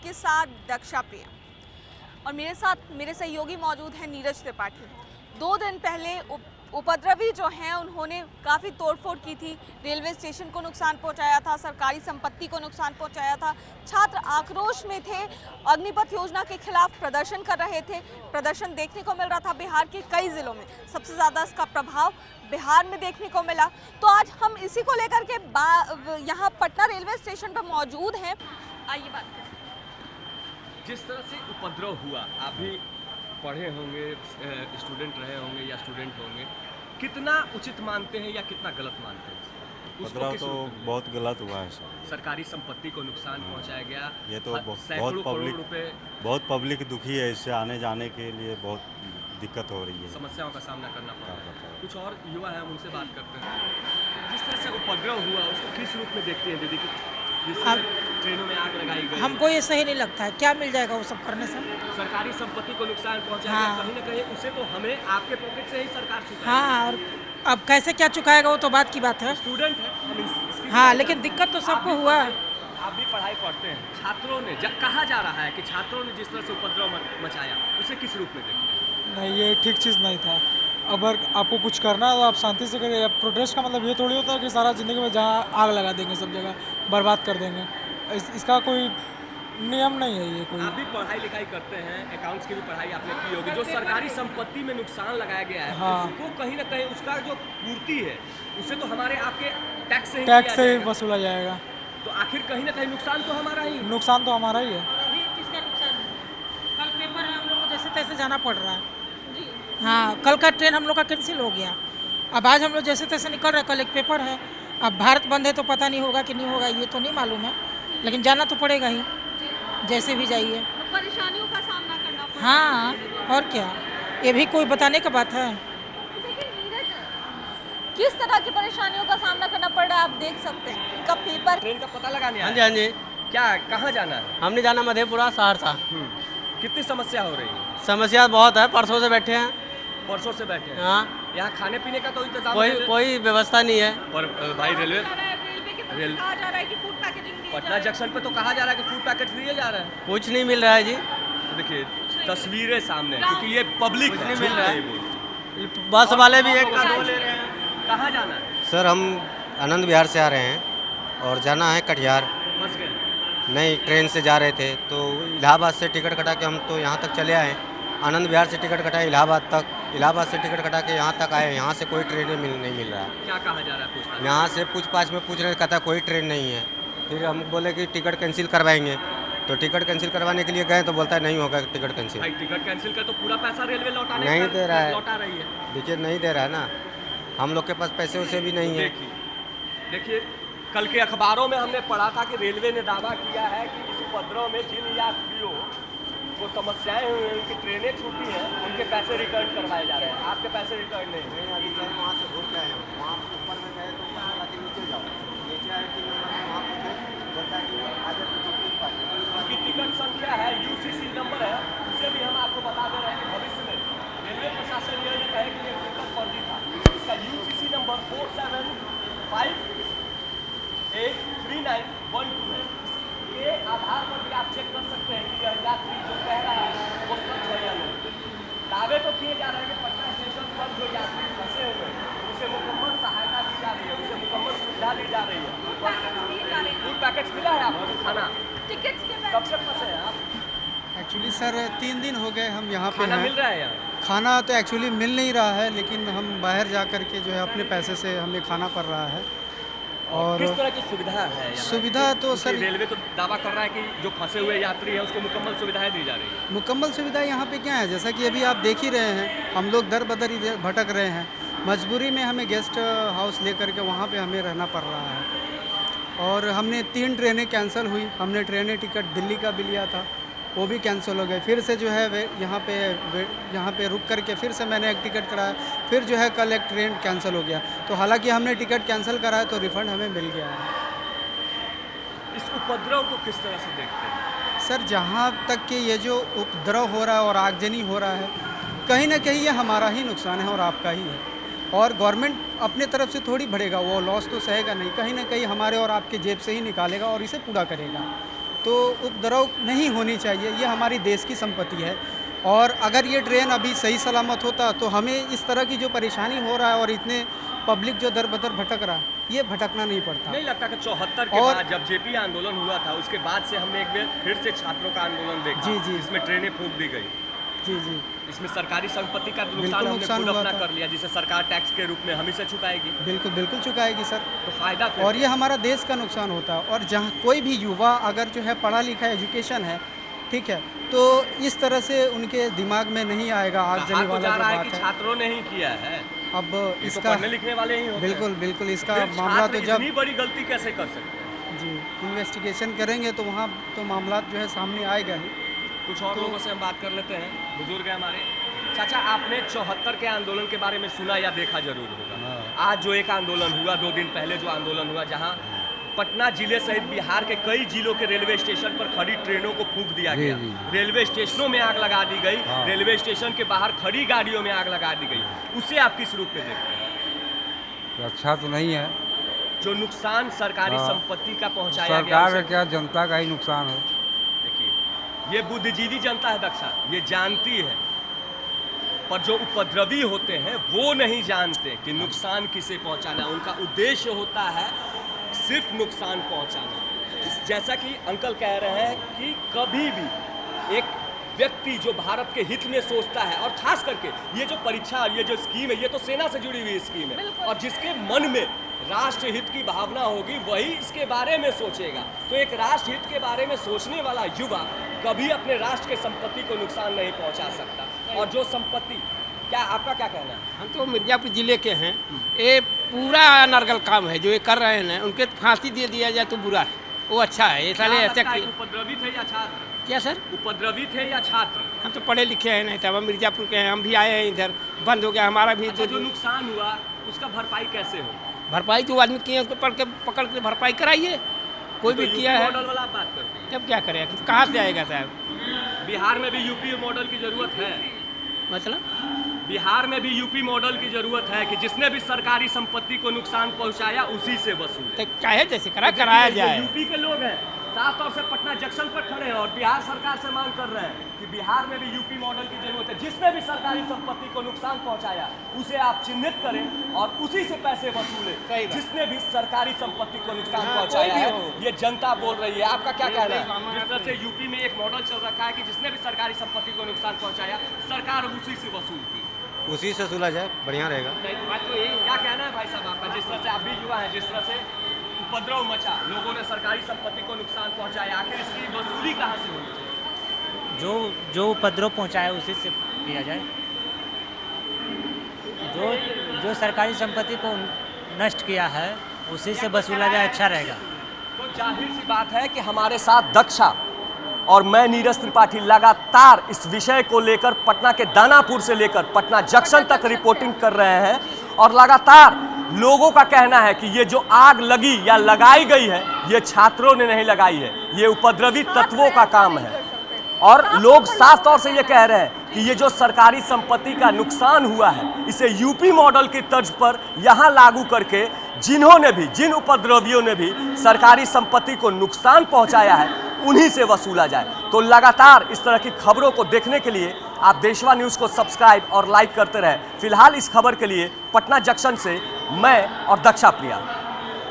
आपके साथ दक्षा प्रिया और मेरे साथ मेरे सहयोगी मौजूद हैं नीरज त्रिपाठी। 2 दिन पहले उपद्रवी जो हैं उन्होंने काफ़ी तोड़फोड़ की थी, रेलवे स्टेशन को नुकसान पहुंचाया था, सरकारी संपत्ति को नुकसान पहुंचाया था। छात्र आक्रोश में थे, अग्निपथ योजना के खिलाफ प्रदर्शन कर रहे थे। प्रदर्शन देखने को मिल रहा था बिहार के कई ज़िलों में, सबसे ज़्यादा इसका प्रभाव बिहार में देखने को मिला। तो आज हम इसी को लेकर के यहाँ पटना रेलवे स्टेशन पर मौजूद हैं। आइए बात करें। जिस तरह से उपद्रव हुआ, आप भी पढ़े होंगे, स्टूडेंट रहे होंगे या स्टूडेंट होंगे, कितना उचित मानते हैं या कितना गलत मानते हैं? उपद्रव तो बहुत गलत हुआ है सर। सरकारी संपत्ति को नुकसान पहुंचाया गया, ये तो बहुत पब्लिक दुखी है। इससे आने जाने के लिए बहुत दिक्कत हो रही है, समस्याओं का सामना करना पड़ रहा है। कुछ और युवा है, हम उनसे बात करते हैं। जिस तरह से उपद्रव हुआ उसको किस रूप में देखते हैं दीदी? ट्रेनों में आग लगाई गई, हमको ये सही नहीं लगता है। क्या मिल जाएगा वो सब करने से? सरकारी संपत्ति को नुकसान पहुंचाया गया, कहीं ना कहीं उसे तो हमें आपके पॉकेट से ही सरकार चुकाएगी। हाँ, और अब कैसे क्या चुकाएगा वो तो बात की बात है। स्टूडेंट है हम हाँ, लेकिन दिक्कत तो सबको हुआ है। आप भी पढ़ाई पढ़ते हैं, छात्रों ने कहा जा रहा है कि छात्रों ने जिस तरह से उपद्रव मचाया उसे किस रूप में देखते हैं? नहीं, ये ठीक चीज़ नहीं था। अगर आपको कुछ करना है तो आप शांति से करिए। प्रोटेस्ट का मतलब ये थोड़ी होता है कि सारा ज़िंदगी में जहाँ आग लगा देंगे, सब जगह बर्बाद कर देंगे। इसका कोई नियम नहीं है ये कोई। आप भी पढ़ाई लिखाई करते हैं, अकाउंट्स की भी पढ़ाई आपने की होगी। जो सरकारी संपत्ति में नुकसान लगाया गया है, हाँ, उसको कहीं ना कहीं उसका जो पूर्ति है उसे तो हमारे आपके टैक्स से ही वसूला जाएगा। तो आखिर कहीं ना कहीं नुकसान तो हमारा ही, नुकसान तो हमारा ही है। किसका नुकसान है? कल पेपर है, हम लोग को जैसे तैसे जाना पड़ रहा है। हाँ, कल का ट्रेन हम लोग का कैंसिल हो गया। अब आज हम लोग जैसे तैसे निकल रहे, कल एक पेपर है। अब भारत बंद है तो पता नहीं होगा कि नहीं होगा, ये तो नहीं मालूम है, लेकिन जाना तो पड़ेगा ही, जैसे भी जाइए। परेशानियों का सामना करना पड़ रहा हाँ, और क्या, ये भी कोई बताने का बात है? किस तरह की परेशानियों का सामना करना पड़ रहा है आप देख सकते हैं। इनका पेपर, ट्रेन का पता लगाने आए। हाँ जी। क्या, कहाँ जाना है? हमने जाना मधेपुरा, सहरसा। कितनी समस्या हो रही है? समस्या बहुत है, परसों से बैठे हैं। परसों से बैठे हैं? हाँ। यहाँ खाने पीने का तो इंतजाम कोई व्यवस्था नहीं है। पर भाई रेलवे कहा जा रहा है कि फूड पैकेजिंग पटना जंक्शन पे तो कहा जा रहा है कि फूड पैकेट दिए जा रहा है, कुछ नहीं मिल रहा है जी। तो देखिए तस्वीरें सामने, क्योंकि ये पब्लिक कुछ नहीं मिल रहा है। बस वाले भी एक का दो ले रहे हैं। कहाँ जाना है? सर, हम आनंद विहार से आ रहे हैं और जाना है कटिहार। फंस गए? नहीं, ट्रेन से जा रहे थे तो इलाहाबाद से टिकट कटा के हम तो यहाँ तक चले आए। आनंद विहार से टिकट कटाए इलाहाबाद तक, इलाहाबाद से टिकट कटा के यहाँ तक आए। यहाँ से कोई ट्रेन नहीं मिल रहा है। क्या कहा जा रहा है? पूछताछ यहाँ से पूछताछ में पूछ रहे, कहता कोई ट्रेन नहीं है। फिर हम बोले कि टिकट कैंसिल करवाएंगे, तो टिकट कैंसिल करवाने के लिए गए तो बोलता है नहीं होगा टिकट कैंसिल। भाई टिकट कैंसिल कर तो पूरा पैसा रेलवे लौटाने नहीं दे रहा है, लौटा रही है। देखिए नहीं दे रहा है ना, हम लोग के पास पैसे वैसे भी नहीं है। देखिए कल के अखबारों में हमने पढ़ा था कि रेलवे ने दावा किया है कि इस उपद्रव में जिन यात्रियों को समस्याएं हुई हैं, उनकी ट्रेनें छूटी हैं, उनके पैसे रिटर्न करवाए जा रहे हैं। आपके पैसे रिटर्न नहीं। अभी वहाँ से घूम के आए हैं, वहाँ ऊपर में गए तो नीचे जाओ, नीचे आए 3 नंबर में वहाँ पूछे, बोलता है कि आगे पूछ पाए। उनकी टिकट संख्या है, UCC नंबर है, उसे भी हम आपको बता दे रहे हैं कि भविष्य में रेलवे प्रशासन ये कहे कि ये टिकट फर्जी था। इसका UCC नंबर 47583912 है। इसके आधार पर भी आप चेक कर सकते हैं कि यह यात्री जो कह रहा है वो सच है या नहीं। दावे तो किए जा रहे हैं कि पटना स्टेशन पर जो यात्री फंसे हुए हैं उसे मुकम्मल सहायता दी जा रही है, उसे मुकम्मल सुविधा दी जा रही है। फूड पैकेट्स मिला है आपको? खाना, टिकट्स के कब से फंसे हैं आप? एक्चुअली सर 3 दिन हो गए हम यहाँ पे खाना हैं। मिल रहा है यहाँ? खाना तो एक्चुअली मिल नहीं रहा है, लेकिन हम बाहर जा कर के जो है अपने पैसे से हमें खाना पड़ रहा है। और किस तरह की सुविधा है यहाँ? सुविधा तो सर, रेलवे तो दावा कर रहा है कि जो फंसे हुए यात्री हैं उसको मुकम्मल सुविधाएं दी जा रही है। मुकम्मल सुविधा यहाँ पे क्या है, जैसा कि अभी आप देख ही रहे हैं, हम लोग दर बदर इधर भटक रहे हैं। मजबूरी में हमें गेस्ट हाउस लेकर के वहाँ पे हमें रहना पड़ रहा है। और हमने 3 ट्रेनें कैंसिल हुई। हमने ट्रेनें टिकट दिल्ली का भी लिया था, वो भी कैंसिल हो गए। फिर से जो है यहाँ पे रुक करके फिर से मैंने एक टिकट कराया, फिर जो है कल एक ट्रेन कैंसिल हो गया। तो हालांकि हमने टिकट कैंसिल कराया तो रिफ़ंड हमें मिल गया है। इस उपद्रव को किस तरह से देखते हैं? सर, जहाँ तक कि ये जो उपद्रव हो रहा है और आगजनी हो रहा है, कहीं ना कहीं ये हमारा ही नुकसान है और आपका ही है। और गवर्नमेंट अपने तरफ से थोड़ी बढ़ेगा, वो लॉस तो सहेगा नहीं, कहीं ना कहीं हमारे और आपके जेब से ही निकालेगा और इसे पूरा करेगा। तो उपद्रव नहीं होनी चाहिए। ये हमारी देश की संपत्ति है और अगर ये ट्रेन अभी सही सलामत होता तो हमें इस तरह की जो परेशानी हो रहा है और इतने पब्लिक जो दर बदर भटक रहा है, ये भटकना नहीं पड़ता। नहीं लगता कि 74 के और- बाद जब जेपी आंदोलन हुआ था उसके बाद से हमने एक बार फिर से छात्रों का आंदोलन देखा, जी, जी। इसमें ट्रेनें फूंक दी गई, जी जी इसमें सरकारी संपत्ति का बिल्कुल नुकसान हमने नुकसान खुद हुआ अपना था। कर लिया, जिसे सरकार टैक्स के रूप में हम ही से चुकाएगी, बिल्कुल बिल्कुल चुकाएगी सर। तो फायदा फिर और ये हमारा देश का नुकसान होता है। और जहाँ कोई भी युवा अगर जो है पढ़ा लिखा एजुकेशन है, ठीक है, तो इस तरह से उनके दिमाग में नहीं आएगा कहा आगजनी तो वाला जा जो रहा है बात कि है। छात्रों ने ही किया है, अब ये तो इसका पढ़ने लिखने वाले ही होते हैं। बिल्कुल बिल्कुल इसका फिर मामला छात्र तो जब इतनी बड़ी गलती कैसे कर सकते हैं? जी इन्वेस्टिगेशन करेंगे तो वहाँ तो मामला जो है सामने आएगा ही। कुछ और लोगों से हम बात कर लेते हैं, बुजुर्ग हैं हमारे। चाचा, आपने 74 के आंदोलन के बारे में सुना या देखा जरूर होगा। आज जो एक आंदोलन हुआ, 2 दिन पहले जो आंदोलन हुआ, जहां पटना जिले सहित बिहार के कई जिलों के रेलवे स्टेशन पर खड़ी ट्रेनों को फूंक दिया गया, रेलवे स्टेशनों में आग लगा दी गई, रेलवे स्टेशन के बाहर खड़ी गाड़ियों में आग लगा दी गई। उसे आप किस रूप में देखते हैं? अच्छा तो नहीं है। जो नुकसान सरकारी हाँ। संपत्ति का पहुंचाया गया, सरकार का उसे- क्या, जनता का ही नुकसान है। देखिए, ये बुद्धिजीवी जनता है दक्षा, ये जानती है, पर जो उपद्रवी होते हैं वो नहीं जानते कि नुकसान किसे पहुंचाना है। उनका उद्देश्य होता है सिर्फ नुकसान पहुंचाना। जैसा कि अंकल कह रहे हैं कि कभी भी एक व्यक्ति जो भारत के हित में सोचता है, और खास करके ये जो परीक्षा, ये जो स्कीम है, ये तो सेना से जुड़ी हुई स्कीम है, और जिसके मन में राष्ट्र हित की भावना होगी वही इसके बारे में सोचेगा। तो एक राष्ट्र हित के बारे में सोचने वाला युवा कभी अपने राष्ट्र के संपत्ति को नुकसान नहीं पहुंचा सकता। और जो संपत्ति, क्या आपका क्या कहना है? हम तो मिर्जापुर जिले के हैं। ये पूरा अनर्गल काम है जो ये कर रहे हैं, उनके फांसी दे दिया जाए तो बुरा है, वो अच्छा है। ये साले क्या ऐसे लगता है कि उपद्रवी थे या छात्र? क्या सर? उपद्रवी थे या छात्र? हम तो पढ़े लिखे हैं नहीं, तब हम मिर्जापुर के हैं, हम भी आए हैं इधर, बंद हो गया हमारा भी। अच्छा, जो नुकसान हुआ उसका भरपाई कैसे हो? भरपाई जो आदमी किए उसको पकड़ के भरपाई कराइए। कोई भी तो किया यूपी है मॉडल वाला आप बात करते हैं। तब क्या करेगा, कहाँ से आएगा साहब? बिहार में भी यूपी मॉडल की जरूरत है। मतलब बिहार में भी यूपी मॉडल की जरूरत है कि जिसने भी सरकारी संपत्ति को नुकसान पहुंचाया उसी से वसूले। तो चाहे जैसे कराया जाए। यूपी के लोग हैं, साफ तौर से पटना जंक्शन पर खड़े हैं और बिहार सरकार से मांग कर रहे हैं कि बिहार में भी यूपी मॉडल की जरूरत है। जिसने भी सरकारी संपत्ति को नुकसान पहुंचाया उसे आप चिन्हित करें और उसी से पैसे वसूले। जिसने भी सरकारी संपत्ति को नुकसान पहुंचाया है, ये जनता बोल रही है। आपका क्या कहना है? जिस तरह से यूपी में एक मॉडल चल रखा है कि जिसने भी सरकारी संपत्ति को नुकसान पहुंचाया सरकार उसी से वसूलती, उसी से सुलझ जाए, बढ़िया रहेगा। बात तो यही। क्या कहना है भाई साहब आपका? जिस तरह से आप भी युवा हैं, जिस तरह से उपद्रव मचा, लोगों ने सरकारी संपत्ति को नुकसान पहुंचाया, आखिर इसकी वसूली कहाँ से होनी चाहिए? जो उपद्रव पहुंचाया उसी से किया जाए। जो सरकारी संपत्ति को नष्ट किया है उसी से वसूला जाए, अच्छा रहेगा। तो जाहिर सी बात है कि हमारे साथ दक्षा और मैं नीरज त्रिपाठी लगातार इस विषय को लेकर पटना के दानापुर से लेकर पटना जंक्शन तक रिपोर्टिंग कर रहे हैं और लगातार लोगों का कहना है कि ये जो आग लगी या लगाई गई है ये छात्रों ने नहीं लगाई है, ये उपद्रवी तत्वों का काम है। और लोग साफ तौर से ये कह रहे हैं कि ये जो सरकारी संपत्ति का नुकसान हुआ है इसे यूपी मॉडल की तर्ज पर यहाँ लागू करके जिन उपद्रवियों ने भी सरकारी संपत्ति को नुकसान पहुँचाया है उन्हीं से वसूला जाए। तो लगातार इस तरह की खबरों को देखने के लिए आप देशवा न्यूज़ को सब्सक्राइब और लाइक करते रहें। फिलहाल इस खबर के लिए पटना जंक्शन से मैं और दक्षा प्रिया।